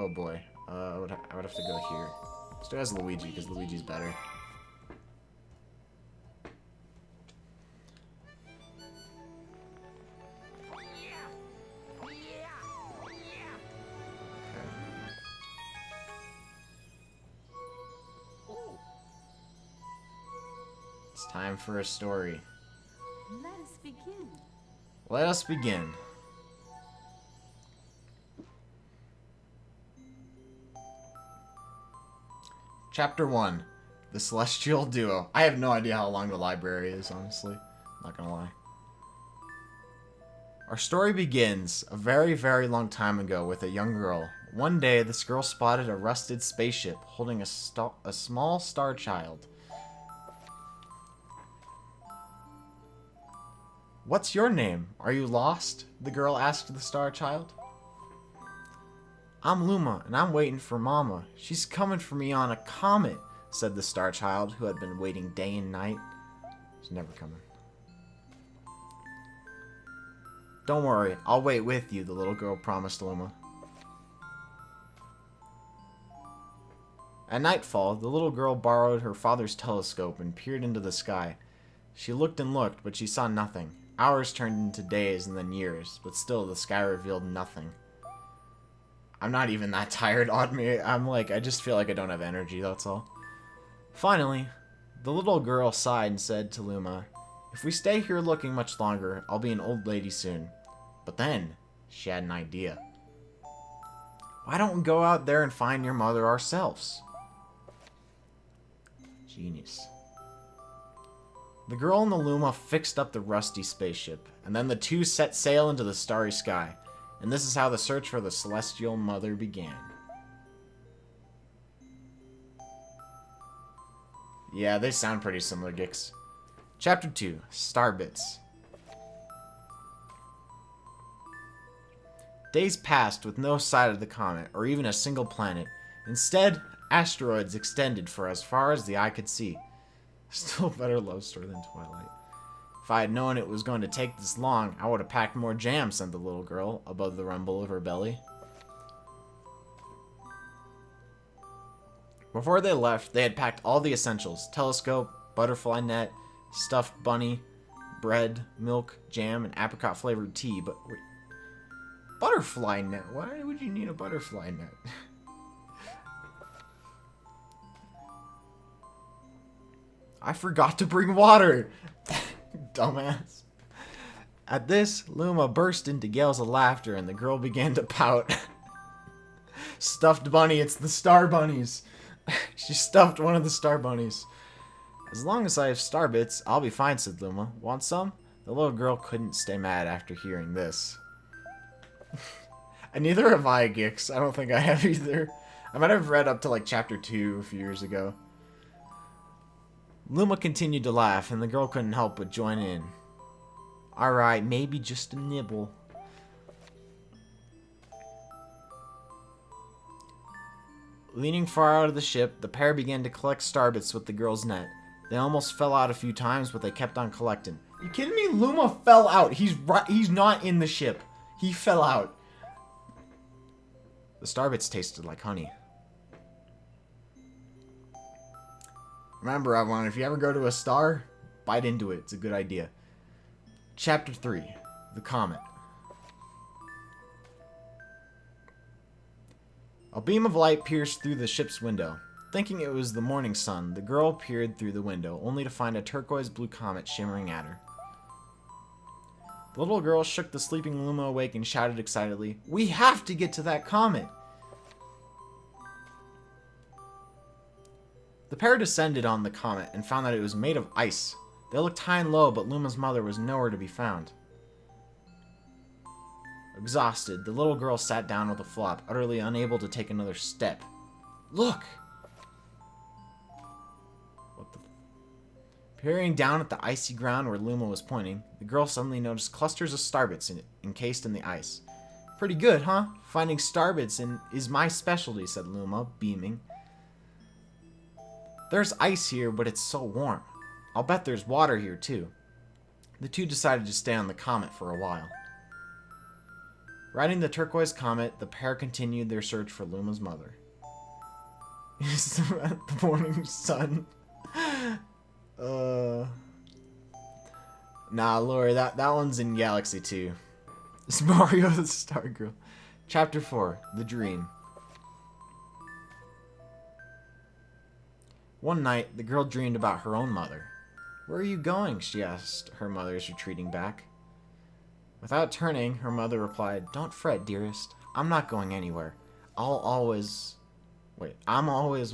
Oh boy. I would have to go here. Let's do it as Luigi, because Luigi's better. It's time for a story. Let us begin. Let us begin. Chapter 1. The Celestial Duo. I have no idea how long the library is, honestly. Not gonna lie. Our story begins a very, very long time ago with a young girl. One day, this girl spotted a rusted spaceship holding a small star child. "What's your name? Are you lost?" the girl asked the star child. "I'm Luma, and I'm waiting for Mama. She's coming for me on a comet," said the star child, who had been waiting day and night. She's never coming. "Don't worry, I'll wait with you," the little girl promised Luma. At nightfall, the little girl borrowed her father's telescope and peered into the sky. She looked and looked, but she saw nothing. Hours turned into days and then years, but still the sky revealed nothing. I'm not even that tired on me. I just feel like I don't have energy, that's all. Finally, the little girl sighed and said to Luma, "If we stay here looking much longer, I'll be an old lady soon." But then, she had an idea. "Why don't we go out there and find your mother ourselves?" Genius. The girl and the Luma fixed up the rusty spaceship, and then the two set sail into the starry sky. And this is how the search for the Celestial Mother began. Yeah, they sound pretty similar, Gix. Chapter 2, Starbits. Days passed with no sight of the comet, or even a single planet. Instead, asteroids extended for as far as the eye could see. Still a better love story than Twilight. "If I had known it was going to take this long, I would have packed more jam," said the little girl, above the rumble of her belly. Before they left, they had packed all the essentials: telescope, butterfly net, stuffed bunny, bread, milk, jam, and apricot-flavored tea. But wait, butterfly net? Why would you need a butterfly net? I forgot to bring water! Dumbass. At this, Luma burst into gales of laughter and the girl began to pout. "Stuffed bunny, it's the star bunnies." She stuffed one of the star bunnies. "As long as I have star bits, I'll be fine," said Luma. "Want some?" The little girl couldn't stay mad after hearing this. And neither have I, Gix. I don't think I have either. I might have read up to like chapter 2 a few years ago. Luma continued to laugh, and the girl couldn't help but join in. "Alright, maybe just a nibble." Leaning far out of the ship, the pair began to collect starbits with the girl's net. They almost fell out a few times, but they kept on collecting. You kidding me? Luma fell out. He's not in the ship. He fell out. The starbits tasted like honey. Remember, everyone, if you ever go to a star, bite into it. It's a good idea. Chapter 3, The Comet. A beam of light pierced through the ship's window. Thinking it was the morning sun, the girl peered through the window, only to find a turquoise blue comet shimmering at her. The little girl shook the sleeping Luma awake and shouted excitedly, "We have to get to that comet!" The pair descended on the comet and found that it was made of ice. They looked high and low, but Luma's mother was nowhere to be found. Exhausted, the little girl sat down with a flop, utterly unable to take another step. "Look!" What the... Peering down at the icy ground where Luma was pointing, the girl suddenly noticed clusters of starbits encased in the ice. "Pretty good, huh? Finding starbits is my specialty," said Luma, beaming. "There's ice here, but it's so warm. I'll bet there's water here, too." The two decided to stay on the comet for a while. Riding the turquoise comet, the pair continued their search for Luma's mother. The morning sun. Nah, Lori, that one's in Galaxy 2. It's Mario the Star Girl. Chapter 4, The Dream. One night, the girl dreamed about her own mother. Where are you going? She asked her mother as retreating back. Without turning, her mother replied, Don't fret, dearest. I'm not going anywhere. I'm always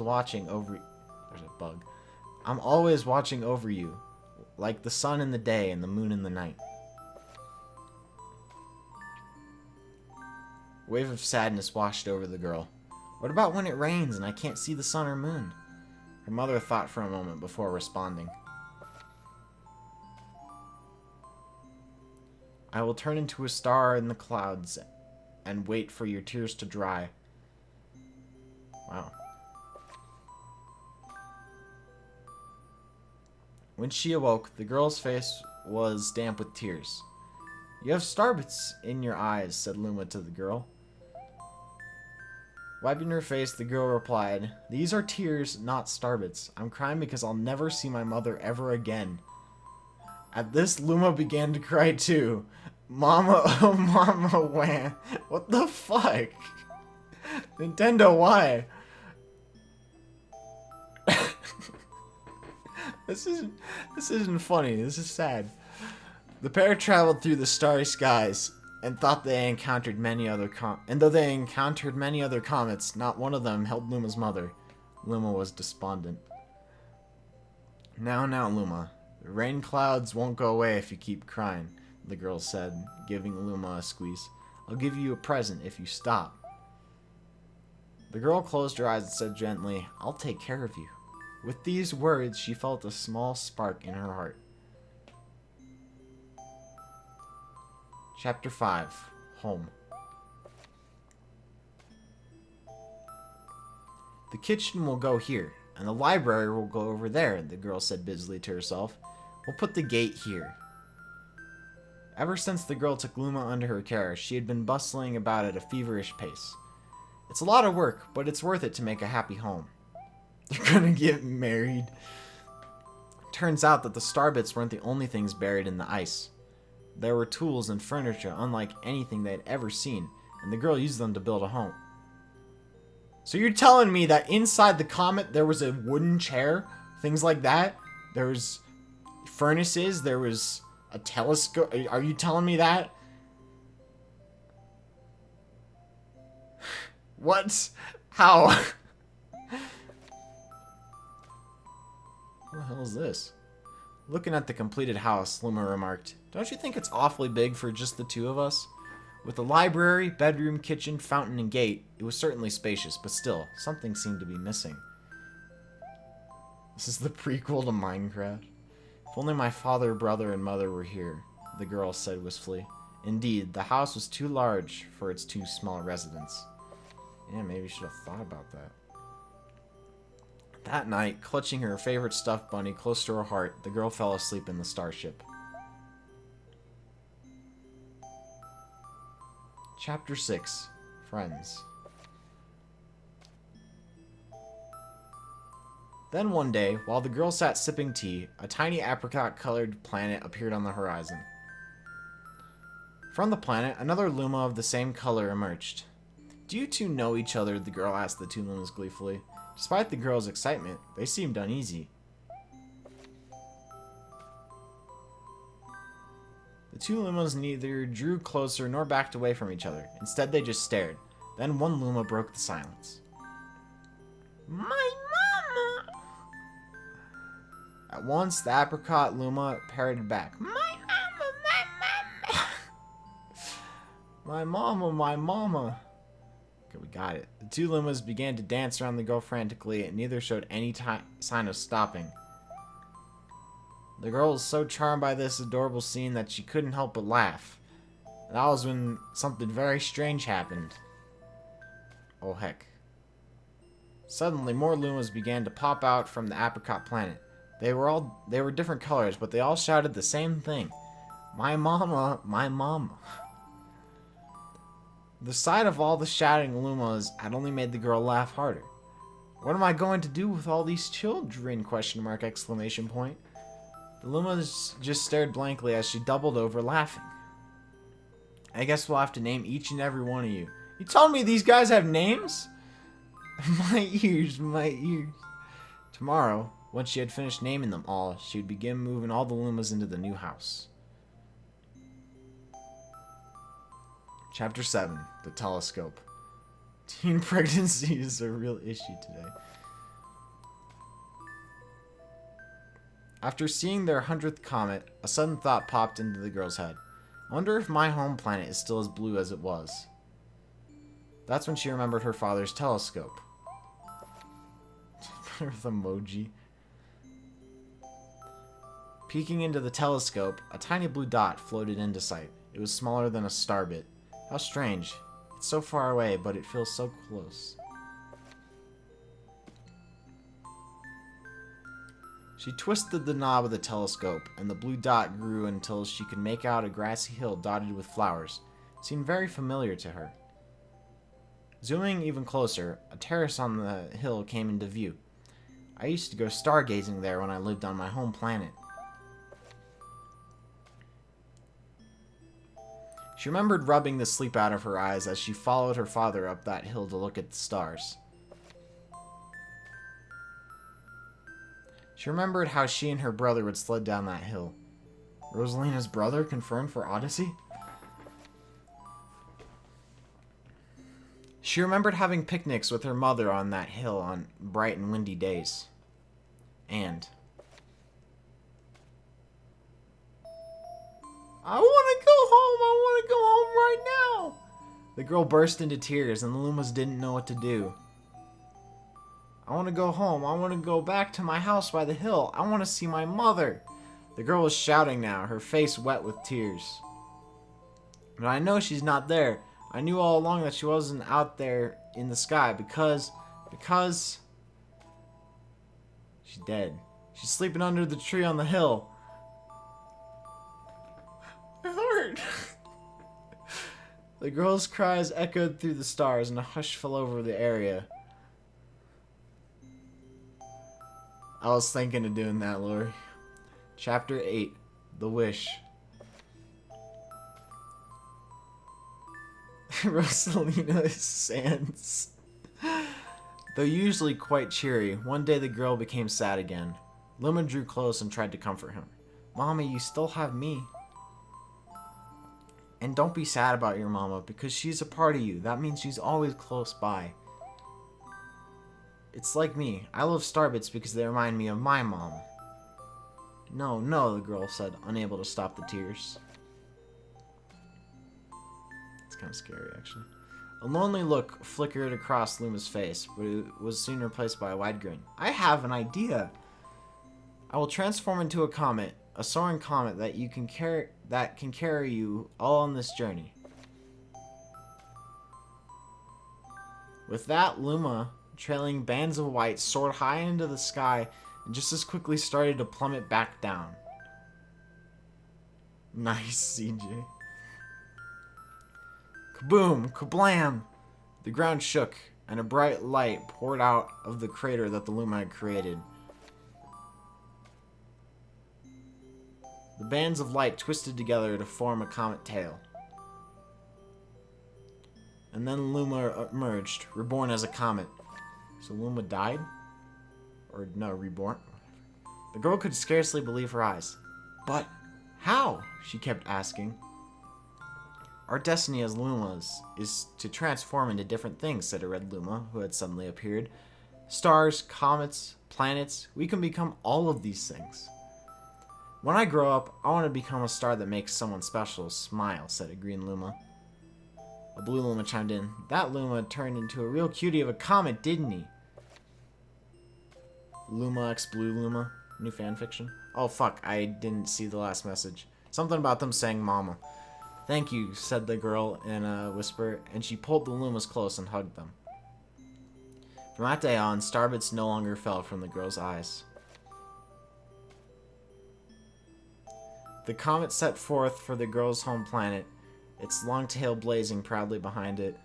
watching over... There's a bug. I'm always watching over you, like the sun in the day and the moon in the night. A wave of sadness washed over the girl. What about when it rains and I can't see the sun or moon? Her mother thought for a moment before responding. I will turn into a star in the clouds and wait for your tears to dry. Wow. When she awoke, the girl's face was damp with tears. You have starbits in your eyes, said Luma to the girl. Wiping her face, the girl replied, These are tears, not starbits. I'm crying because I'll never see my mother ever again. At this, Luma began to cry too. Mama, oh mama, wham. What the fuck? Nintendo, why? This isn't funny. This is sad. The pair traveled through the starry skies and thought they encountered many other though they encountered many other comets, not one of them held Luma's mother. Luma was despondent. Now, Luma. The rain clouds won't go away if you keep crying, the girl said, giving Luma a squeeze. I'll give you a present if you stop. The girl closed her eyes and said gently, I'll take care of you. With these words, she felt a small spark in her heart. Chapter 5. Home. The kitchen will go here, and the library will go over there, the girl said busily to herself. We'll put the gate here. Ever since the girl took Luma under her care, she had been bustling about at a feverish pace. It's a lot of work, but it's worth it to make a happy home. They're gonna get married. Turns out that the starbits weren't the only things buried in the ice. There were tools and furniture unlike anything they had ever seen, and the girl used them to build a home. So you're telling me that inside the comet there was a wooden chair? Things like that? There was furnaces? There was a telescope? Are you telling me that? What? How? What the hell is this? Looking at the completed house, Luma remarked, Don't you think it's awfully big for just the two of us? With the library, bedroom, kitchen, fountain, and gate, it was certainly spacious, but still, something seemed to be missing. This is the prequel to Minecraft. If only my father, brother, and mother were here, the girl said wistfully. Indeed, the house was too large for its two small residents. Yeah, maybe you should have thought about that. That night, clutching her favorite stuffed bunny close to her heart, the girl fell asleep in the starship. Chapter 6. Friends. Then one day, while the girl sat sipping tea, a tiny apricot-colored planet appeared on the horizon. From the planet, another Luma of the same color emerged. Do you two know each other? The girl asked the two Lumas gleefully. Despite the girl's excitement, they seemed uneasy. The two Lumas neither drew closer nor backed away from each other. Instead, they just stared. Then one Luma broke the silence. My mama! At once, the apricot Luma parroted back. My mama, my mama! My mama, my mama. Okay, we got it. The two Lumas began to dance around the girl frantically, and neither showed any sign of stopping. The girl was so charmed by this adorable scene that she couldn't help but laugh. That was when something very strange happened. Oh heck. Suddenly, more Lumas began to pop out from the apricot planet. They were different colors, but they all shouted the same thing. My mama, my mama. The sight of all the shouting Lumas had only made the girl laugh harder. What am I going to do with all these children? Question mark, exclamation point. The Lumas just stared blankly as she doubled over laughing. I guess we'll have to name each and every one of you. You told me these guys have names? My ears, my ears. Tomorrow, once she had finished naming them all, she would begin moving all the Lumas into the new house. Chapter 7, The Telescope. Teen pregnancy is a real issue today. After seeing their 100th comet, a sudden thought popped into the girl's head. I wonder if my home planet is still as blue as it was. That's when she remembered her father's telescope. With emoji. Peeking into the telescope, a tiny blue dot floated into sight. It was smaller than a star bit. How strange. It's so far away, but it feels so close. She twisted the knob of the telescope, and the blue dot grew until she could make out a grassy hill dotted with flowers. It seemed very familiar to her. Zooming even closer, a terrace on the hill came into view. I used to go stargazing there when I lived on my home planet. She remembered rubbing the sleep out of her eyes as she followed her father up that hill to look at the stars. She remembered how she and her brother would sled down that hill. Rosalina's brother confirmed for Odyssey? She remembered having picnics with her mother on that hill on bright and windy days. And I want to go home! I want to go home right now! The girl burst into tears and the Lumas didn't know what to do. I want to go home. I want to go back to my house by the hill. I want to see my mother. The girl was shouting now, her face wet with tears. But I know she's not there. I knew all along that she wasn't out there in the sky because she's dead. She's sleeping under the tree on the hill. My heart. The girl's cries echoed through the stars and a hush fell over the area. I was thinking of doing that, Lori. Chapter 8, The Wish. Rosalina Sands. Though usually quite cheery, one day the girl became sad again. Luma drew close and tried to comfort him. Mommy, you still have me. And don't be sad about your mama, because she's a part of you. That means she's always close by. It's like me. I love Starbits because they remind me of my mom. No, no, the girl said, unable to stop the tears. It's kind of scary, actually. A lonely look flickered across Luma's face, but it was soon replaced by a wide grin. I have an idea. I will transform into a comet, a soaring comet that can carry you all on this journey. With that, Luma, trailing bands of white, soared high into the sky and just as quickly started to plummet back down. Nice, CJ. Kaboom! Kablam! The ground shook, and a bright light poured out of the crater that the Luma had created. The bands of light twisted together to form a comet tail. And then Luma emerged, reborn as a comet. So Luma died? Or no, reborn? The girl could scarcely believe her eyes. But how? She kept asking. Our destiny as Lumas is to transform into different things, said a red Luma who had suddenly appeared. Stars, comets, planets, we can become all of these things. When I grow up, I want to become a star that makes someone special smile, said a green Luma. A blue Luma chimed in. That Luma turned into a real cutie of a comet, didn't he? Luma x Blue Luma. New fanfiction. Oh fuck, I didn't see the last message. Something about them saying mama. Thank you, said the girl in a whisper, and she pulled the Lumas close and hugged them. From that day on, starbits no longer fell from the girl's eyes. The comet set forth for the girl's home planet, its long tail blazing proudly behind it.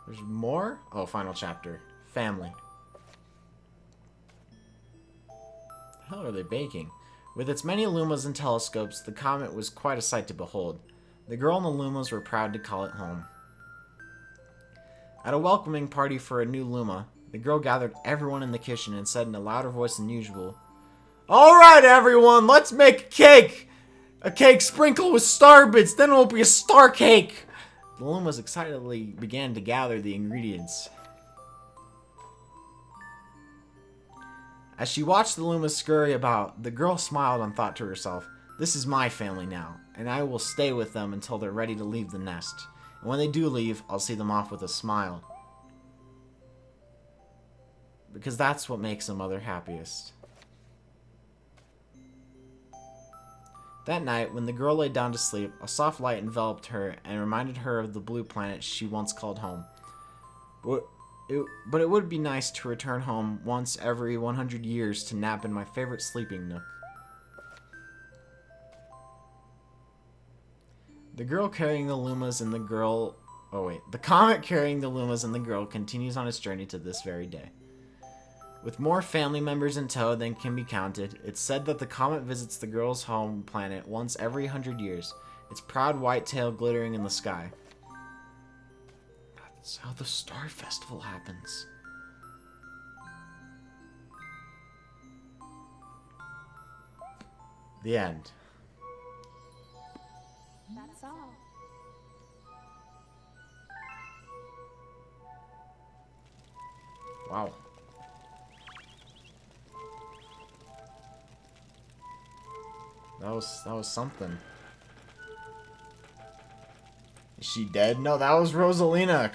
There's more? Oh, final chapter. Family. The hell are they baking? With its many lumas and telescopes, the comet was quite a sight to behold. The girl and the lumas were proud to call it home. At a welcoming party for a new luma, the girl gathered everyone in the kitchen and said in a louder voice than usual, "Alright everyone, let's make a cake! A cake sprinkled with star bits, then it will be a star cake!" The lumas excitedly began to gather the ingredients. As she watched the lumas scurry about, the girl smiled and thought to herself, "This is my family now, and I will stay with them until they're ready to leave the nest. And when they do leave, I'll see them off with a smile. Because that's what makes a mother happiest." That night, when the girl lay down to sleep, a soft light enveloped her and reminded her of the blue planet she once called home. But it would be nice to return home once every 100 years to nap in my favorite sleeping nook. The girl carrying the lumas and the girl... Oh wait. The comet carrying the lumas and the girl continues on its journey to this very day. With more family members in tow than can be counted, it's said that the comet visits the girl's home planet once every 100 years, its proud white tail glittering in the sky. That's how the Star Festival happens. The end. That's all. Wow. That was something. Is she dead? No, that was Rosalina.